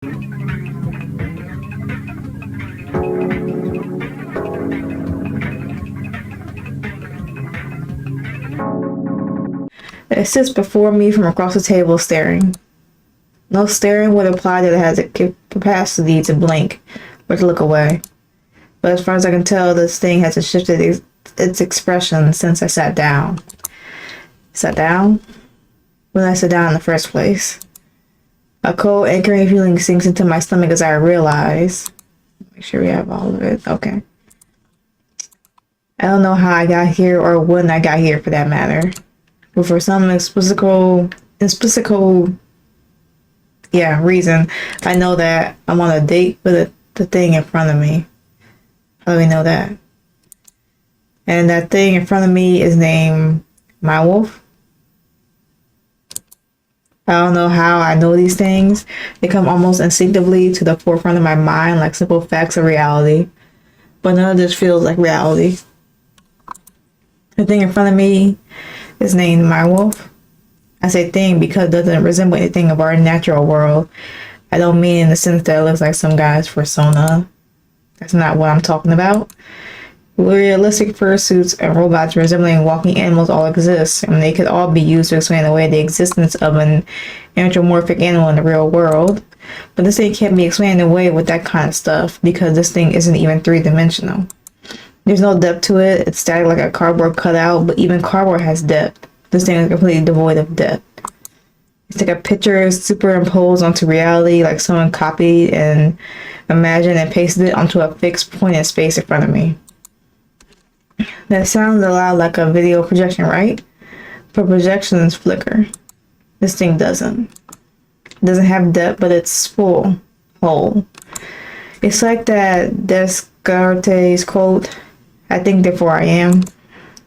It sits before me from across the table staring. No staring would imply that it has a capacity to blink or to look away. But as far as I can tell, this thing hasn't shifted its expression since I sat down. Sat down? When I sat down in the first place. A cold, anchoring feeling sinks into my stomach as I realize. Make sure we have all of it. Okay. I don't know how I got here or when I got here for that matter. But for some explicit reason, I know that I'm on a date with the thing in front of me. How do we know that? And that thing in front of me is named My Wolf. I don't know how I know these things. They come almost instinctively to the forefront of my mind like simple facts of reality. But none of this feels like reality. The thing in front of me is named My Wolf. I say thing because it doesn't resemble anything of our natural world. I don't mean in the sense that it looks like some guy's persona. That's not what I'm talking about. Realistic fursuits and robots resembling walking animals all exist, and they could all be used to explain away the existence of an anthropomorphic animal in the real world. But this thing can't be explained away with that kind of stuff because this thing isn't even three-dimensional. There's no depth to it. It's static like a cardboard cutout, but even cardboard has depth. This thing is completely devoid of depth. It's like a picture superimposed onto reality, like someone copied and imagined and pasted it onto a fixed point in space in front of me. That sounds a lot like a video projection, right? But projections flicker. This thing doesn't. It doesn't have depth, but it's full, whole. It's like that Descartes quote, I think therefore I am.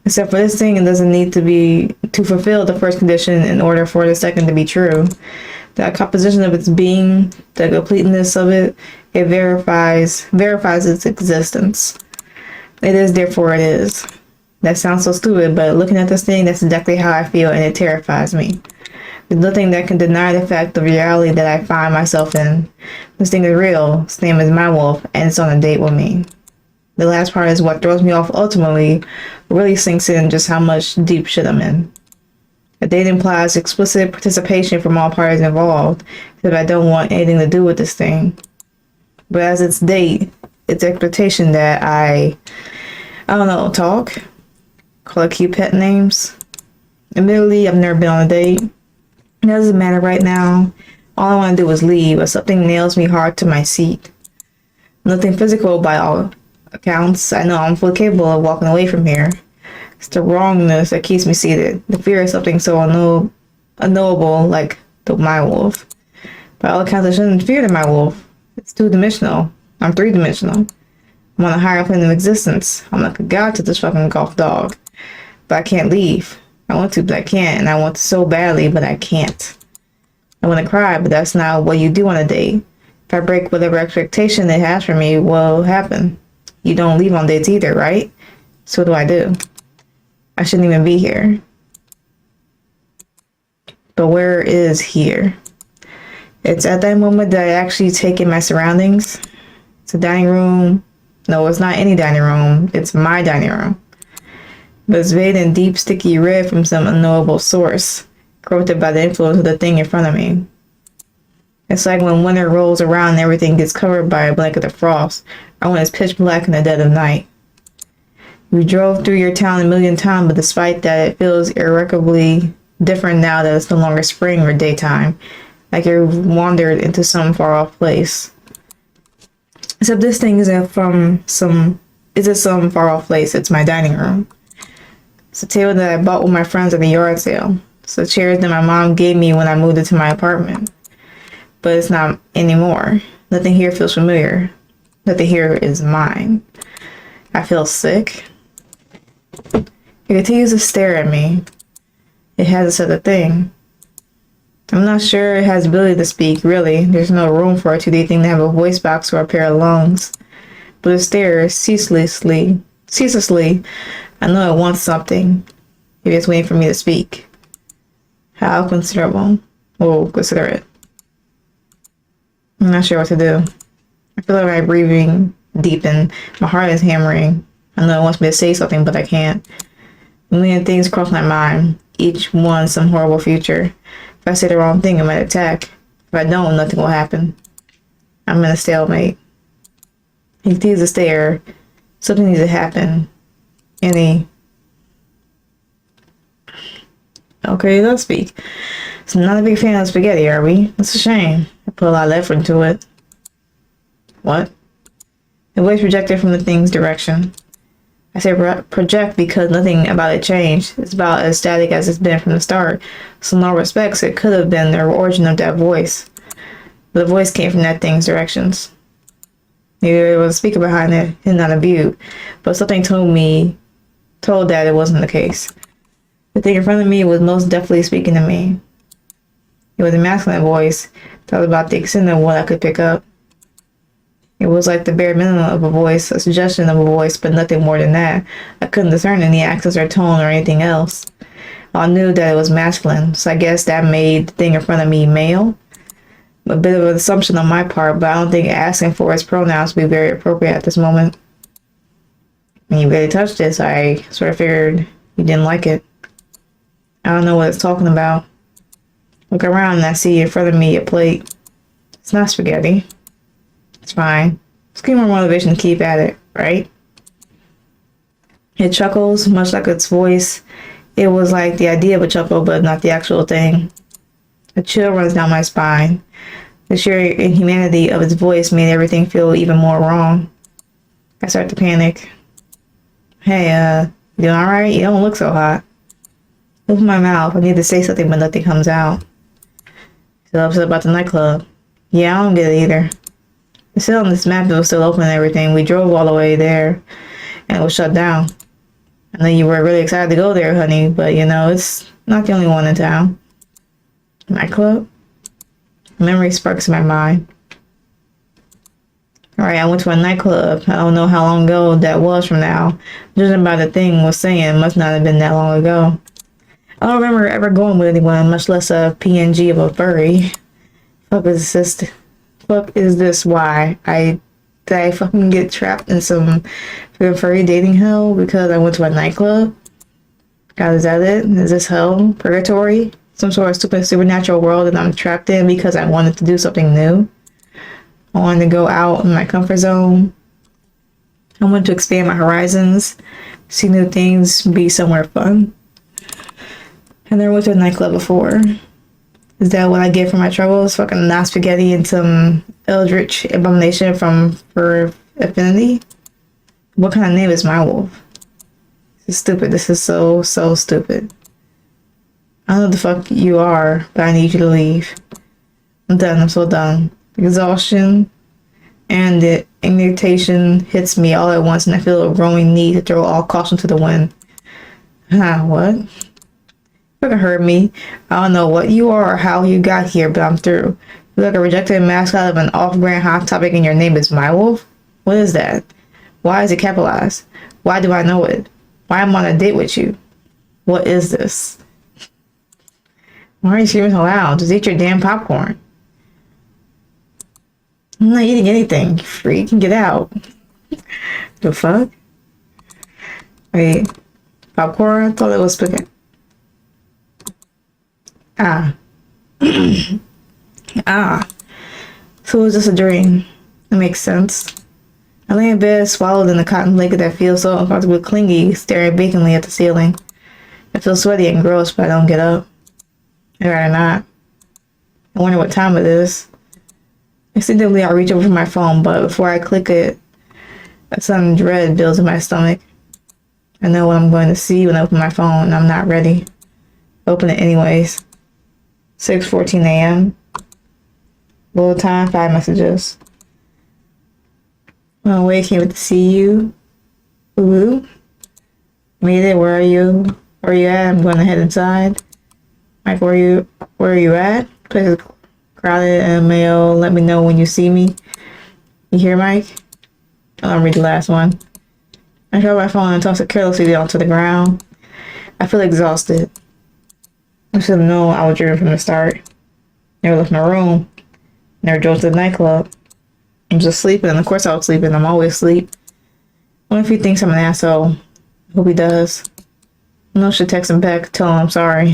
Except for this thing, it doesn't need to fulfill the first condition in order for the second to be true. The composition of its being, the completeness of it, it verifies its existence. It is, therefore it is. That sounds so stupid, but looking at this thing, that's exactly how I feel, and it terrifies me. There's nothing that can deny the fact of reality that I find myself in. This thing is real. Its name is My Wolf, and it's on a date with me. The last part is what throws me off ultimately, really sinks in just how much deep shit I'm in. A date implies explicit participation from all parties involved, if I don't want anything to do with this thing. But as its date, it's expectation that I don't know, talk, call it cute pet names. Admittedly, I've never been on a date. It doesn't matter right now. All I want to do is leave, but something nails me hard to my seat. Nothing physical by all accounts. I know I'm fully capable of walking away from here. It's the wrongness that keeps me seated. The fear of something so unknowable like My Wolf. By all accounts, I shouldn't fear the My Wolf. It's two-dimensional. I'm three-dimensional. I'm on a higher plane of existence. I'm like a god to this fucking golf dog. But I can't leave. I want to, but I can't. And I want to so badly, but I can't. I want to cry, but that's not what you do on a date. If I break whatever expectation it has for me, what will happen? You don't leave on dates either, right? So what do I do? I shouldn't even be here. But where is here? It's at that moment that I actually take in my surroundings. It's a dining room. No, it's not any dining room. It's my dining room. But it's bathed in deep, sticky red from some unknowable source, corrupted by the influence of the thing in front of me. It's like when winter rolls around and everything gets covered by a blanket of frost, or when it's pitch black in the dead of night. We drove through your town a million times, but despite that, it feels irrecoverably different now that it's no longer spring or daytime, like you've wandered into some far-off place. Except this thing isn't some far-off place. It's my dining room. It's a table that I bought with my friends at the yard sale. It's the chairs that my mom gave me when I moved into my apartment. But it's not anymore. Nothing here feels familiar. Nothing here is mine. I feel sick. It continues to stare at me. It hasn't said a thing. I'm not sure it has the ability to speak, really. There's no room for a 2D thing to have a voice box or a pair of lungs. But it stares ceaselessly. I know it wants something. Maybe it's waiting for me to speak. How considerable? We'll consider it. I'm not sure what to do. I feel like I'm breathing deep and my heart is hammering. I know it wants me to say something, but I can't. A million things cross my mind, each one some horrible future. If I say the wrong thing, it might attack. If I don't, nothing will happen. I'm in a stalemate. He continues to stare. Something needs to happen. And okay, let's speak. So I'm not a big fan of spaghetti, are we? That's a shame. I put a lot of effort into it. What? The voice projected from the thing's direction. I say project because nothing about it changed. It's about as static as it's been from the start. So in all respects, it could have been the origin of that voice. The voice came from that thing's directions. Maybe there was a speaker behind it, and not a view. But something told that it wasn't the case. The thing in front of me was most definitely speaking to me. It was a masculine voice that was about the extent of what I could pick up. It was like the bare minimum of a voice, a suggestion of a voice, but nothing more than that. I couldn't discern any accents or tone or anything else. I knew that it was masculine, so I guess that made the thing in front of me male. A bit of an assumption on my part, but I don't think asking for his pronouns would be very appropriate at this moment. When you really touched it, so I sort of figured you didn't like it. I don't know what it's talking about. Look around and I see in front of me a plate. It's not spaghetti. It's fine. Just give me more motivation to keep at it, right? It chuckles, much like its voice. It was like the idea of a chuckle, but not the actual thing. A chill runs down my spine. The sheer inhumanity of its voice made everything feel even more wrong. I start to panic. Hey, you doing alright? You don't look so hot. Open my mouth. I need to say something, but nothing comes out. Still upset about the nightclub. Yeah, I don't get it either. It's still on this map, it was still open and everything. We drove all the way there, and it was shut down. I know you were really excited to go there, honey, but you know, it's not the only one in town. Nightclub? Memory sparks in my mind. Alright, I went to a nightclub. I don't know how long ago that was from now. Judging by the thing was saying, it must not have been that long ago. I don't remember ever going with anyone, much less a PNG of a furry. Fuck is this why? Did I fucking get trapped in some furry dating hell because I went to a nightclub? God, is that it? Is this hell? Purgatory? Some sort of stupid supernatural world that I'm trapped in because I wanted to do something new? I wanted to go out in my comfort zone. I wanted to expand my horizons, see new things, be somewhere fun. I never went to a nightclub before. Is that what I get for my troubles? Fucking not spaghetti and some eldritch abomination from Fur Affinity? What kind of name is my wolf? This is stupid. This is so stupid. I don't know what the fuck you are, but I need you to leave. I'm done. I'm so done. Exhaustion and the irritation hits me all at once, and I feel a growing need to throw all caution to the wind. What? You fucking heard me. I don't know what you are or how you got here, but I'm through. You're like a rejected mascot of an off-brand hot topic and your name is My Wolf? What is that? Why is it capitalized? Why do I know it? Why am I on a date with you? What is this? Why are you screaming so loud? Just eat your damn popcorn. I'm not eating anything, you freak. Get out. The fuck? Wait. Popcorn? I thought it was spaghetti. So it was just a dream. It makes sense. I lay in bed, swallowed in a cotton blanket that feels so uncomfortably clingy, staring vacantly at the ceiling. I feel sweaty and gross, but I don't get up. I'd rather not. I wonder what time it is. Instinctively, I reach over for my phone, but before I click it, a sudden dread builds in my stomach. I know what I'm going to see when I open my phone, and I'm not ready. Open it anyways. 6:14 a.m. Load time, 5 messages. I'm awake, can't wait to see you. Ooh. Made it, where are you? Where are you at? I'm going to head inside. Mike, where are you at? Place is crowded and mail. Let me know when you see me. You hear, Mike? I'll read the last one. I grab my phone and toss it carelessly down to the ground. I feel exhausted. I should have known I was driven from the start. Never left my room. Never drove to the nightclub. I'm just sleeping. And of course I was sleeping. I'm always asleep. Only if he thinks I'm an asshole. Hope he does. No, I should text him back. Tell him I'm sorry.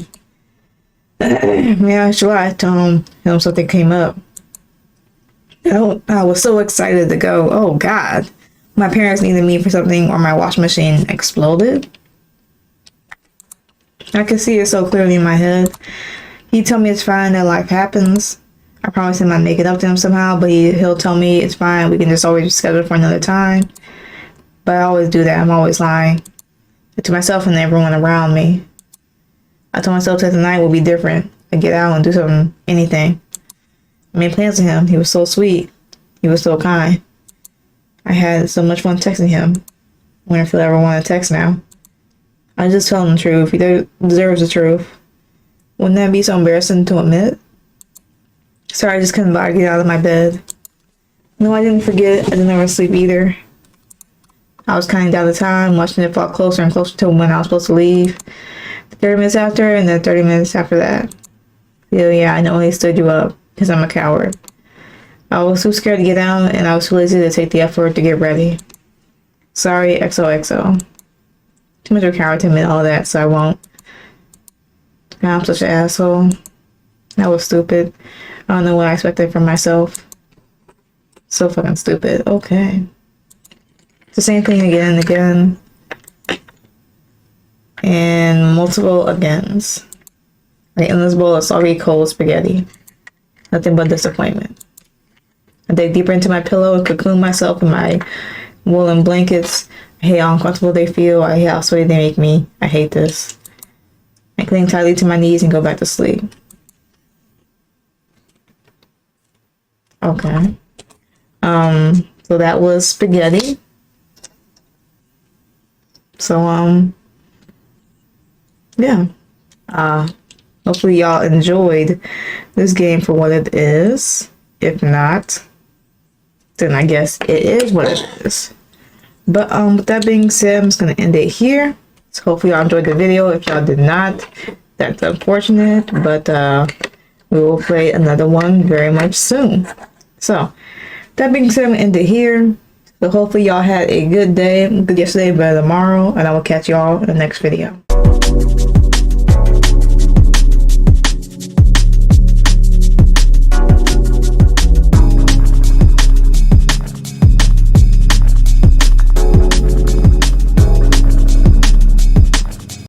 Yeah, should I tell him something came up? I was so excited to go. Oh God. My parents needed me for something or my washing machine exploded. I can see it so clearly in my head. He told me it's fine, that life happens. I promised him I'd make it up to him somehow, but he'll tell me it's fine. We can just always schedule for another time. But I always do that. I'm always lying to myself and everyone around me. I told myself that tonight will be different. I'd get out and do something, anything. I made plans with him. He was so sweet. He was so kind. I had so much fun texting him. I wonder if he'll ever want to text now. I just tell him the truth. He deserves the truth. Wouldn't that be so embarrassing to admit? Sorry, I just couldn't bother to get out of my bed. No, I didn't forget. I didn't ever sleep either. I was counting down the time, watching it fall closer and closer to when I was supposed to leave. 30 minutes after, and then 30 minutes after that. Yeah, I know he stood you up, because I'm a coward. I was too scared to get down, and I was too lazy to take the effort to get ready. Sorry, XOXO. Too much of a coward to admit all that, so I won't. God, I'm such an asshole. That was stupid. I don't know what I expected from myself. So fucking stupid. Okay. It's the same thing again and again. And multiple agains. Like in this bowl of soggy cold spaghetti. Nothing but disappointment. I dig deeper into my pillow and cocoon myself in my woolen blankets. I hate how uncomfortable they feel. I hate how sweaty they make me. I hate this. I cling tightly to my knees and go back to sleep. Okay. So that was spaghetti. So, yeah. Hopefully y'all enjoyed this game for what it is. If not, then I guess it is what it is. But with that being said, I'm just gonna end it here. So hopefully y'all enjoyed the video. If y'all did not, that's unfortunate, but we will play another one very much soon. So that being said, I'm gonna end it here. So hopefully y'all had a good day, good yesterday, better tomorrow, and I will catch y'all in the next video.